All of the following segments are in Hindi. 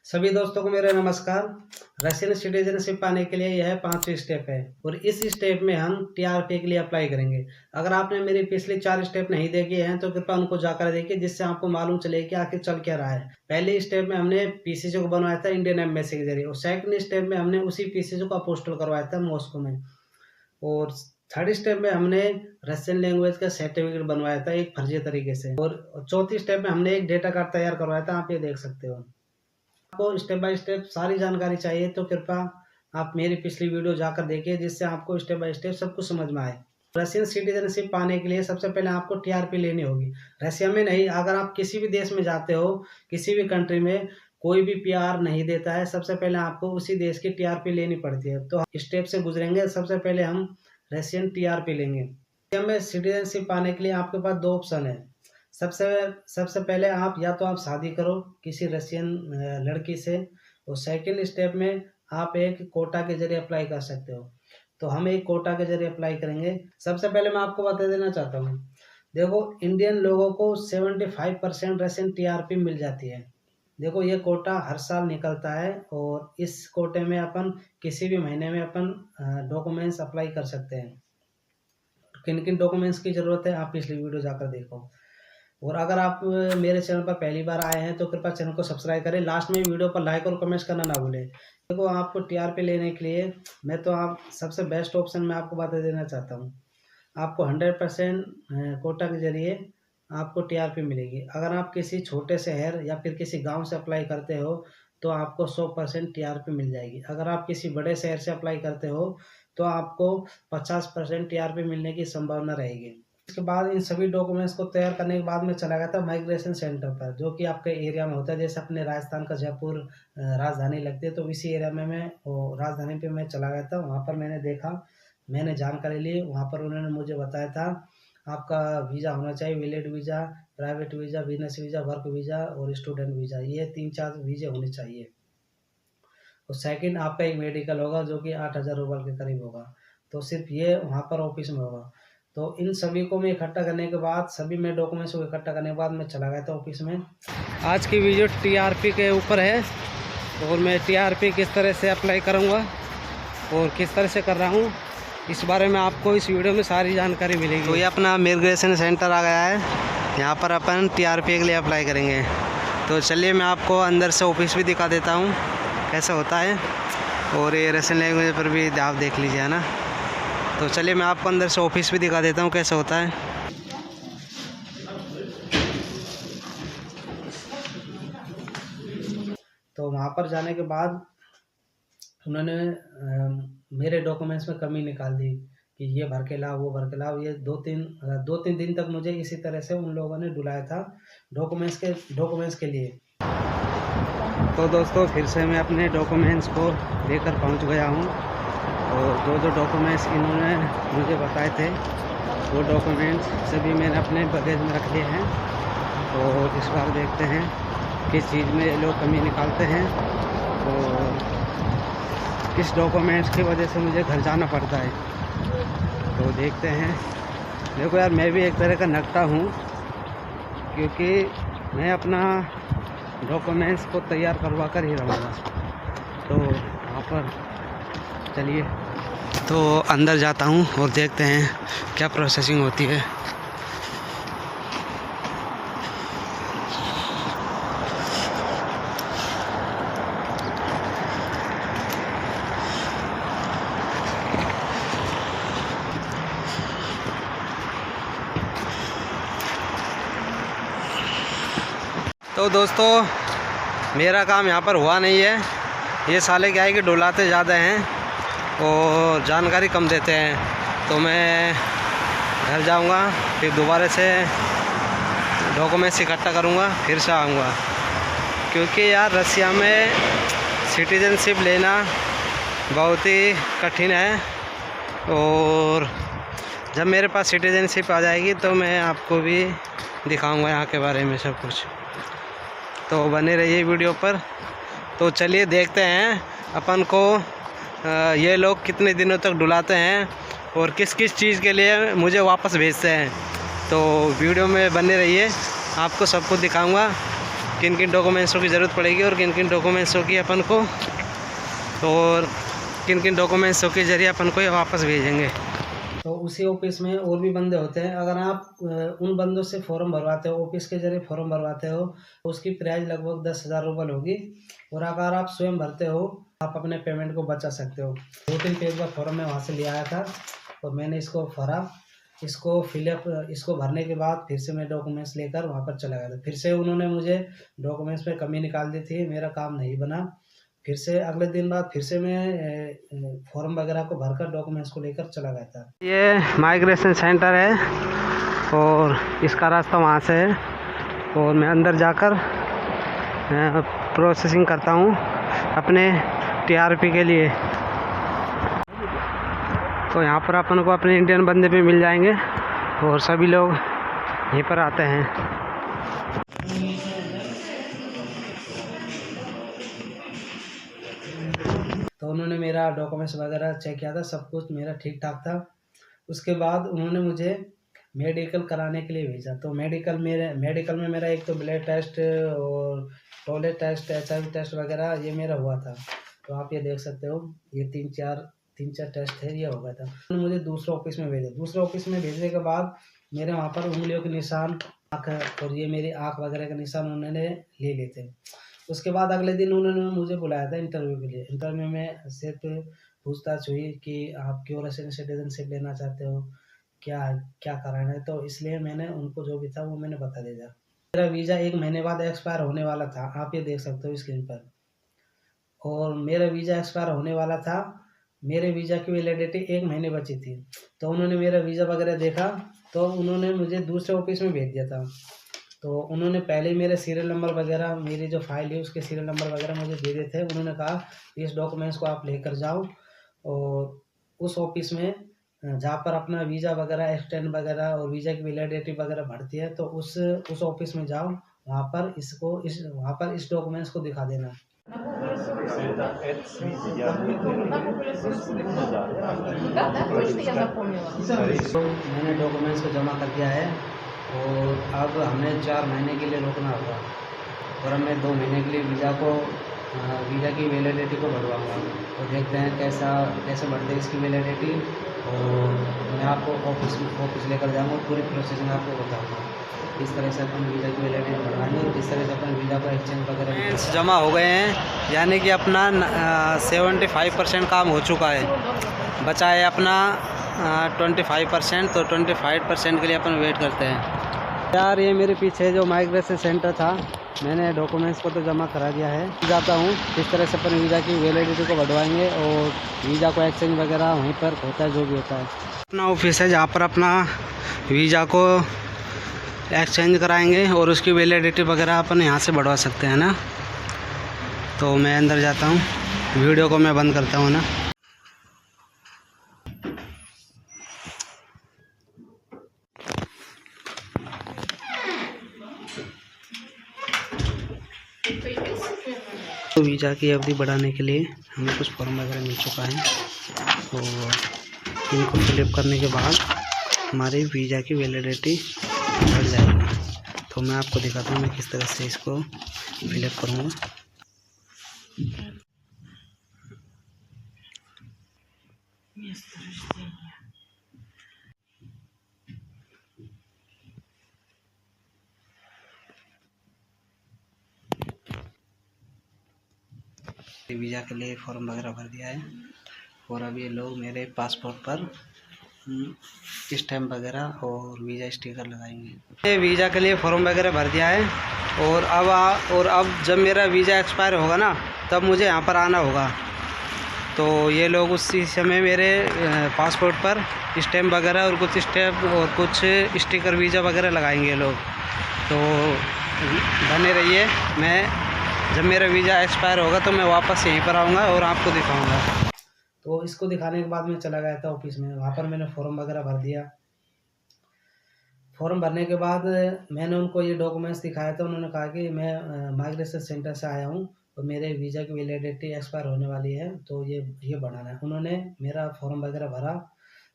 सभी दोस्तों को मेरा नमस्कार। रशियन सिटीजनशिप पाने के लिए यह 5 स्टेप है और इस स्टेप में हम टीआरपी के लिए अप्लाई करेंगे। अगर आपने मेरी पिछली 4 स्टेप नहीं देखे हैं तो कृपया उनको जाकर देखिए, जिससे आपको मालूम चले कि आखिर चल क्या रहा है। पहले स्टेप में हमने पीसीसी को बनवाया था इंडियन एम्बेसी के जरिए, और सेकंड स्टेप में हमने उसी पीसीसी को अपोस्टल करवाया था मॉस्को में, और थर्ड स्टेप में हमने रशियन लैंग्वेज का सर्टिफिकेट बनवाया था एक फर्जी तरीके से, और चौथी स्टेप में हमने एक डेटा कार्ड तैयार करवाया था। आप ये देख सकते हो। आपको स्टेप बाय स्टेप सारी जानकारी चाहिए तो कृपया आप मेरी पिछली वीडियो जाकर देखिए, जिससे आपको स्टेप बाय स्टेप सब कुछ समझ में आए। रशियन सिटीजनशिप पाने के लिए सबसे पहले आपको टीआरपी लेनी होगी। रशिया में नहीं, अगर आप किसी भी देश में जाते हो, किसी भी कंट्री में कोई भी पीआर नहीं देता है, सबसे पहले आपको उसी देश की टीआरपी लेनी पड़ती है। तो स्टेप से गुजरेंगे। सबसे पहले हम रशियन टीआरपी लेंगे। रशिया में सिटीजनशिप पाने के लिए आपके पास 2 ऑप्शन है। सबसे पहले आप या तो आप शादी करो किसी रशियन लड़की से, और सेकंड स्टेप में आप एक कोटा के जरिए अप्लाई कर सकते हो। तो हम एक कोटा के जरिए अप्लाई करेंगे। सबसे पहले मैं आपको बता देना चाहता हूँ, देखो इंडियन लोगों को 75% रशियन टीआरपी मिल जाती है। देखो ये कोटा हर साल निकलता है, और इस कोटे में अपन किसी भी महीने में अपन डॉक्यूमेंट्स अप्लाई कर सकते हैं। किन किन डॉक्यूमेंट्स की ज़रूरत है आप पिछली वीडियो जाकर देखो। और अगर आप मेरे चैनल पर पहली बार आए हैं तो कृपया चैनल को सब्सक्राइब करें। लास्ट में वीडियो पर लाइक और कमेंट्स करना ना भूलें। देखो आपको टीआरपी लेने के लिए मैं तो आप सबसे बेस्ट ऑप्शन मैं आपको बता देना चाहता हूँ। आपको 100% कोटा के जरिए आपको टीआरपी मिलेगी। अगर आप किसी छोटे शहर या फिर किसी गांव से अप्लाई करते हो तो आपको 100% टीआरपी मिल जाएगी। अगर आप किसी बड़े शहर से अप्लाई करते हो तो आपको 50% टीआरपी मिलने की संभावना रहेगी। इसके बाद इन सभी डॉक्यूमेंट्स को तैयार करने के बाद मैं चला गया था माइग्रेशन सेंटर पर, जो कि आपके एरिया में होता है। जैसे अपने राजस्थान का जयपुर राजधानी लगती है, तो इसी एरिया में मैं राजधानी पे मैं चला गया था। वहाँ पर मैंने देखा, मैंने जानकारी ली। वहाँ पर उन्होंने मुझे बताया था आपका वीज़ा होना चाहिए, valid visa, private visa, business visa, work visa और स्टूडेंट वीज़ा। ये 3-4 वीज़े होने चाहिए। और सेकंड आपका एक मेडिकल होगा जो कि 8,000 रुपये के करीब होगा। तो सिर्फ ये वहाँ पर ऑफिस में होगा। तो इन सभी को मैं इकट्ठा करने के बाद, सभी मैं डॉक्यूमेंट्स को इकट्ठा करने के बाद मैं चला गया था ऑफिस में। आज की वीडियो टीआरपी के ऊपर है, और मैं टीआरपी किस तरह से अप्लाई करूँगा और किस तरह से कर रहा हूँ, इस बारे में आपको इस वीडियो में सारी जानकारी मिलेगी। तो ये अपना माइग्रेशन सेंटर आ गया है। यहाँ पर अपन टीआरपी के लिए अप्लाई करेंगे। तो चलिए मैं आपको अंदर से ऑफिस भी दिखा देता हूँ कैसा होता है, और ये रशियन लैंग्वेज पर भी आप देख लीजिए, है ना। तो चलिए मैं आपको अंदर से ऑफिस भी दिखा देता हूँ कैसा होता है। तो वहाँ पर जाने के बाद उन्होंने मेरे डॉक्यूमेंट्स में कमी निकाल दी कि ये भर के लाओ, वो भर के लाओ। ये 2-3 दिन तक मुझे इसी तरह से उन लोगों ने डुलाया था डॉक्यूमेंट्स के लिए। तो दोस्तों फिर से मैं अपने डॉक्यूमेंट्स को लेकर पहुँच गया हूँ, और जो डॉक्यूमेंट्स इन्होंने मुझे बताए थे वो डॉक्यूमेंट्स सभी मैंने अपने बगेज में रख लिए हैं। और इस बार देखते हैं किस चीज़ में ये लोग कमी निकालते हैं, और किस डॉक्यूमेंट्स की वजह से मुझे घर जाना पड़ता है। तो देखते हैं। देखो यार, मैं भी एक तरह का नकटा हूँ, क्योंकि मैं अपना डॉक्यूमेंट्स को तैयार करवा कर ही रहूँगा। तो वहाँ पर चलिए तो अंदर जाता हूँ और देखते हैं क्या प्रोसेसिंग होती है। तो दोस्तों मेरा काम यहाँ पर हुआ नहीं है। ये साले क्या है कि डुलाते ज़्यादा हैं और जानकारी कम देते हैं। तो मैं घर जाऊंगा, फिर दोबारा से डॉक्यूमेंट्स इकट्ठा करूंगा, फिर से आऊंगा। क्योंकि यार रशिया में सिटीजनशिप लेना बहुत ही कठिन है, और जब मेरे पास सिटीजनशिप आ जाएगी तो मैं आपको भी दिखाऊंगा यहाँ के बारे में सब कुछ। तो बने रहिए वीडियो पर। तो चलिए देखते हैं अपन को ये लोग कितने दिनों तक डुलाते हैं और किस किस चीज़ के लिए मुझे वापस भेजते हैं। तो वीडियो में बने रहिए, आपको सब कुछ दिखाऊंगा। किन किन डॉक्यूमेंट्सों की ज़रूरत पड़ेगी और किन किन डॉक्यूमेंट्सों की अपन को और किन किन डॉक्यूमेंट्सों के ज़रिए अपन को ये वापस भेजेंगे। तो उसी ऑफिस में और भी बंदे होते हैं। अगर आप उन बंदों से फॉर्म भरवाते हो, ऑफिस के जरिए फॉर्म भरवाते हो, तो उसकी प्राइस लगभग 10,000 रुपये होगी। और अगर आप स्वयं भरते हो, आप अपने पेमेंट को बचा सकते हो। 2-3 पेज का फॉर्म मैं वहाँ से ले आया था और मैंने इसको भरा। इसको फिलअप इसको भरने के बाद फिर से मैं डॉक्यूमेंट्स लेकर वहाँ पर चला गया था। फिर से उन्होंने मुझे डॉक्यूमेंट्स में कमी निकाल दी थी, मेरा काम नहीं बना। फिर से अगले दिन बाद फिर से मैं फॉर्म वगैरह को भरकर डॉक्यूमेंट्स को लेकर चला गया था। ये माइग्रेशन सेंटर है और इसका रास्ता वहाँ से है और मैं अंदर जाकर प्रोसेसिंग करता हूँ अपने टीआरपी के लिए। तो यहाँ पर अपन को अपने इंडियन बंदे भी मिल जाएंगे और सभी लोग यहीं पर आते हैं। तो उन्होंने मेरा डॉक्यूमेंट्स वगैरह चेक किया था, सब कुछ मेरा ठीक ठाक था। उसके बाद उन्होंने मुझे मेडिकल कराने के लिए भेजा। तो मेडिकल में मेरा एक तो ब्लड टेस्ट और टॉयलेट टेस्ट, HIV टेस्ट वगैरह ये मेरा हुआ था। तो आप ये देख सकते हो, ये तीन चार टेस्ट थे, ये हो गया था। उन्होंने मुझे दूसरे ऑफिस में भेजा। दूसरे ऑफिस में भेजने के बाद मेरे वहाँ पर उंगलियों के निशान, आँख और ये मेरी आँख वगैरह के निशान उन्होंने ले लिए थे। उसके बाद अगले दिन उन्होंने मुझे बुलाया था इंटरव्यू के लिए। इंटरव्यू में सिर्फ पूछताछ हुई कि आप क्यों रशियन सिटीजनशिप लेना चाहते हो, क्या क्या कराना है। तो इसलिए मैंने उनको जो भी था वो मैंने बता दिया। मेरा वीज़ा 1 महीने बाद एक्सपायर होने वाला था, आप ये देख सकते हो स्क्रीन पर। और मेरा वीज़ा एक्सपायर होने वाला था, मेरे वीज़ा की वैलिडिटी 1 महीने बची थी। तो उन्होंने मेरा वीज़ा वगैरह देखा, तो उन्होंने मुझे दूसरे ऑफिस में भेज दिया था। तो उन्होंने पहले ही मेरे सीरियल नंबर वगैरह, मेरी जो फाइल है उसके सीरियल नंबर वगैरह मुझे दे दिए थे। उन्होंने कहा इस डॉक्यूमेंट्स को आप लेकर जाओ और उस ऑफिस में जहाँ पर अपना वीज़ा वगैरह एक्सटेंड वगैरह और वीज़ा की वैलिडिटी वगैरह बढ़ती है, तो उस ऑफिस में जाओ, वहाँ पर इस डॉक्यूमेंट्स को दिखा देना। तो मैंने डॉक्यूमेंट्स को जमा कर दिया है और अब हमें 4 महीने के लिए रुकना होगा और अब मैं 2 महीने के लिए वीज़ा की वैलिडिटी को बढ़वाऊँगा। तो देखते हैं कैसे बढ़ते हैं इसकी वैलिडिटी। और मैं आपको ऑफिस लेकर जाऊँगा, पूरी प्रोसेसिंग आपको बताऊँगा किस तरह से अपन वीज़ा की वैलिडिटी बढ़वाएंगे और किस तरह से अपन वीज़ा को एक्सचेंज वगैरह जमा हो गए हैं। यानी कि अपना 75% काम हो चुका है, बचा है अपना 25%। तो 25% के लिए अपन वेट करते हैं। यार ये मेरे पीछे जो माइग्रेशन सेंटर था, मैंने डॉक्यूमेंट्स को तो जमा करा दिया है। जाता हूँ किस तरह से अपन वीज़ा की वैलिडिटी को बढ़वाएंगे और वीज़ा को एक्सचेंज वगैरह वहीं पर होता है, जो भी होता है। अपना ऑफिस है जहाँ पर अपना वीज़ा को एक्सचेंज कराएंगे और उसकी वैलिडिटी वगैरह अपन यहाँ से बढ़वा सकते हैं ना। तो मैं अंदर जाता हूँ, वीडियो को मैं बंद करता हूँ ना। तो वीज़ा की अवधि बढ़ाने के लिए हमें कुछ फॉर्म वगैरह मिल चुका है और इनको फिलअप करने के बाद हमारी वीज़ा की वैलिडिटी बढ़ जाएगी। तो मैं आपको दिखाता हूँ मैं किस तरह से इसको फिलअप करूँगा। वीज़ा के लिए फॉर्म वगैरह भर दिया है और अब ये लोग मेरे पासपोर्ट पर स्टैम्प वगैरह और वीज़ा स्टिकर लगाएंगे। वीज़ा के लिए फॉर्म वगैरह भर दिया है और अब जब मेरा वीज़ा एक्सपायर होगा ना, तब मुझे यहाँ पर आना होगा। तो ये लोग उसी समय मेरे पासपोर्ट पर स्टैम्प वगैरह और कुछ स्टैम्प और कुछ स्टिकर वीज़ा वगैरह लगाएंगे लोग। तो बने रहिए, जब मेरा वीज़ा एक्सपायर होगा तो मैं वापस यहीं पर आऊँगा और आपको दिखाऊँगा। तो इसको दिखाने के बाद मैं चला गया था ऑफिस में, वहाँ पर मैंने फॉर्म वगैरह भर दिया। फॉर्म भरने के बाद मैंने उनको ये डॉक्यूमेंट्स दिखाया था। उन्होंने कहा कि मैं माइग्रेशन सेंटर से आया हूँ और मेरे वीज़ा की वैलिडिटी एक्सपायर होने वाली है, तो ये बढ़ाना है। उन्होंने मेरा फॉर्म वगैरह भरा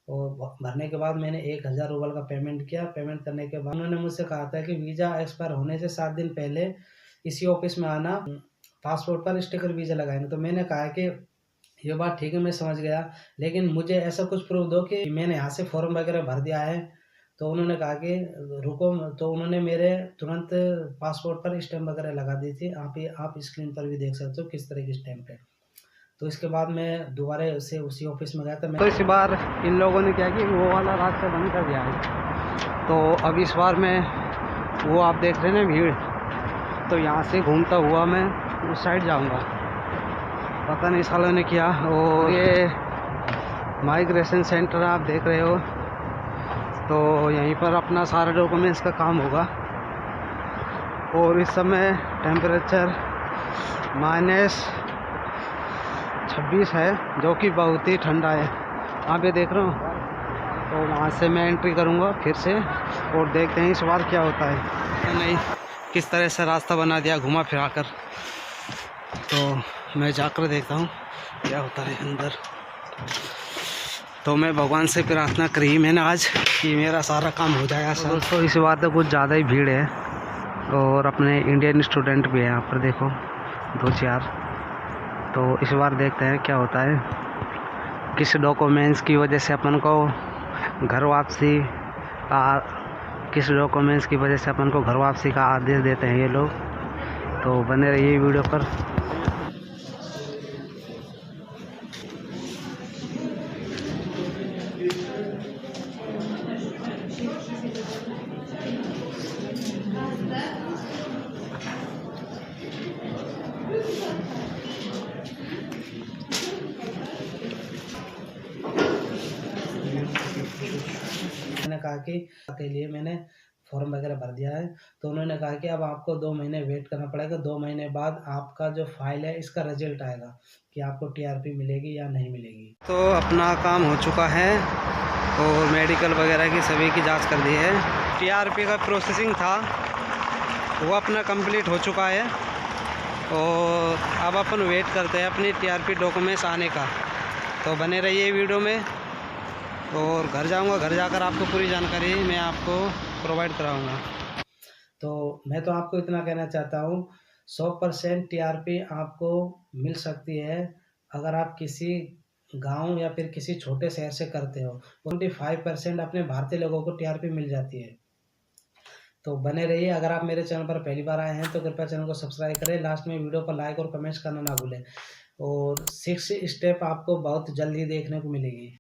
और भरने के बाद मैंने 1,000 रूबल का पेमेंट किया। पेमेंट करने के बाद उन्होंने मुझसे कहा था कि वीज़ा एक्सपायर होने से 7 दिन पहले इसी ऑफिस में आना, पासपोर्ट पर स्टिकर वीज़ा लगाएंगे। तो मैंने कहा कि ये बात ठीक है, मैं समझ गया, लेकिन मुझे ऐसा कुछ प्रूफ दो कि मैंने यहाँ से फॉर्म वगैरह भर दिया है। तो उन्होंने कहा कि रुको, तो उन्होंने मेरे तुरंत पासपोर्ट पर स्टैम्प वगैरह लगा दी थी। आप स्क्रीन पर भी देख सकते हो किस तरह की स्टैम्प है। तो इसके बाद मैं दोबारा से उसी ऑफिस में गया था। तो इस बार इन लोगों ने क्या कि वो वाला रास्ता बंद कर दिया है। तो अब इस बार मैं वो आप देख रहे हैं ना भीड़, तो यहाँ से घूमता हुआ मैं उस साइड जाऊँगा। पता नहीं सालों ने किया। और ये माइग्रेशन सेंटर आप देख रहे हो, तो यहीं पर अपना सारा डॉक्यूमेंट्स का काम होगा। और इस समय टेम्परेचर -26 है, जो कि बहुत ही ठंडा है। आप ये देख रहे हो। तो वहाँ से मैं एंट्री करूँगा फिर से, और देखते हैं इस बार क्या होता है। नहीं, किस तरह से रास्ता बना दिया घुमा फिरा कर। तो मैं जाकर देखता हूँ क्या होता है अंदर। तो मैं भगवान से प्रार्थना करी मैंने आज कि मेरा सारा काम हो जाए आसान। दोस्तों इस बार तो कुछ ज़्यादा ही भीड़ है, और अपने इंडियन स्टूडेंट भी हैं यहाँ पर, देखो 2-4। तो इस बार देखते हैं क्या होता है, किस डॉक्यूमेंट्स की वजह से अपन को घर वापसी का आदेश देते हैं ये लोग। तो बने रहिए वीडियो पर। मैंने कहा कि के लिए मैंने फॉर्म वगैरह भर दिया है। तो उन्होंने कहा कि अब आपको 2 महीने वेट करना पड़ेगा। 2 महीने बाद आपका जो फाइल है इसका रिजल्ट आएगा कि आपको टीआरपी मिलेगी या नहीं मिलेगी। तो अपना काम हो चुका है, और मेडिकल वगैरह की सभी की जांच कर दी है। टीआरपी का प्रोसेसिंग था वो अपना कंप्लीट हो चुका है, और अब अपन वेट करते हैं अपनी टीआरपी डॉक्यूमेंट्स आने का। तो बने रहिए वीडियो में, और घर जाऊंगा, घर जाकर आपको पूरी जानकारी मैं आपको प्रोवाइड कराऊंगा। तो मैं तो आपको इतना कहना चाहता हूँ, 100% टीआरपी आपको मिल सकती है अगर आप किसी गांव या फिर किसी छोटे शहर से करते हो। 25% अपने भारतीय लोगों को टीआरपी मिल जाती है। तो बने रहिए। अगर आप मेरे चैनल पर पहली बार आए हैं तो कृपया चैनल को सब्सक्राइब करें। लास्ट में वीडियो पर लाइक और कमेंट्स करना ना भूलें। और 6 स्टेप आपको बहुत जल्दी देखने को मिलेगी।